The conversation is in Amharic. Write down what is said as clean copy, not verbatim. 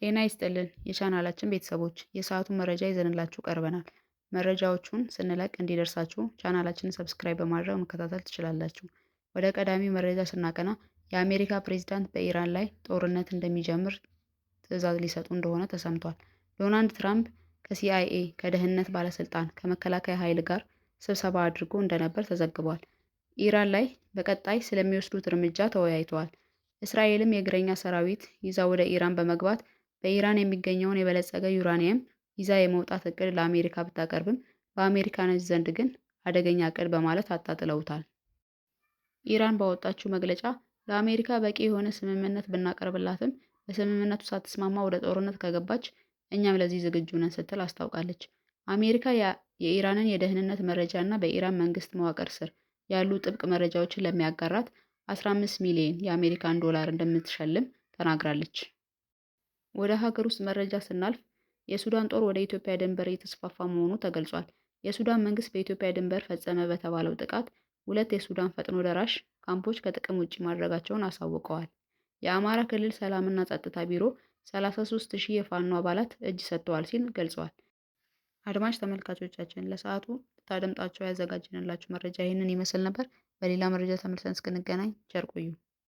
ጤና ይስጥልን የቻናላችን ቤተሰቦች የሰዓቱን መረጃ ይዘንላችሁ ቀርበናል። መረጃዎቹን ስንለቅ እንዲደርሳችሁ ቻናላችንን ሰብስክራይብ በማድረግ መከታተል ትችላላችሁ። ወደ ቀዳሚው መረጃ ስናቀና የአሜሪካ ፕሬዝዳንት በኢራን ላይ ጦርነት እንደሚጀምር ትዕዛዝ ሊሰጡ እንደሆነ ተሰምቷል። ዶናልድ ትራምፕ ከሲአይኤ፣ ከደህንነት ባለስልጣን፣ ከመከላከያ ኃይል ጋር ስብሰባ አድርጎ እንደነበር ተዘግቧል። ኢራን ላይ በቀጣይ ስለሚወስዱት እርምጃ ተወያይተዋል። እስራኤልም የእግረኛ ሰራዊት ይዛ ወደ ኢራን በመግባት በኢራን የሚገኘውን የበለጸገ ዩራኒየም ይዛ የመውጣት እቅድ ለአሜሪካ ብታቀርብም በአሜሪካኖች ዘንድ ግን አደገኛ እቅድ በማለት አጣጥለውታል። ኢራን ባወጣችው መግለጫ ለአሜሪካ በቂ የሆነ ስምምነት ብናቀርብላትም በስምምነቱ ሳትስማማ ወደ ጦርነት ከገባች እኛም ለዚህ ዝግጁ ነን ስትል አስታውቃለች። አሜሪካ የኢራንን የደህንነት መረጃ እና በኢራን መንግስት መዋቅር ስር ያሉ ጥብቅ መረጃዎችን ለሚያጋራት 15 ሚሊዮን የአሜሪካን ዶላር እንደምትሸልም ተናግራለች። ወደ ሀገር ውስጥ መረጃ ስናልፍ የሱዳን ጦር ወደ ኢትዮጵያ ድንበር እየተስፋፋ መሆኑ ተገልጿል። የሱዳን መንግስት በኢትዮጵያ ድንበር ፈጸመ በተባለው ጥቃት 2 የሱዳን ፈጥኖ ደራሽ ካምፖች ከጥቅም ውጭ ማድረጋቸውን አሳውቀዋል። የአማራ ክልል ሰላምና ጸጥታ ቢሮ 33,000 የፋኖ አባላት እጅ ሰጥተዋል ሲል ገልጿል። አድማጭ ተመልካቾቻችን ለሰዓቱ ልታደምጣቸው ያዘጋጀንላችሁ መረጃ ይህንን ይመስል ነበር። በሌላ መረጃ ተመልሰን እስክንገናኝ ቸር ቆዩ።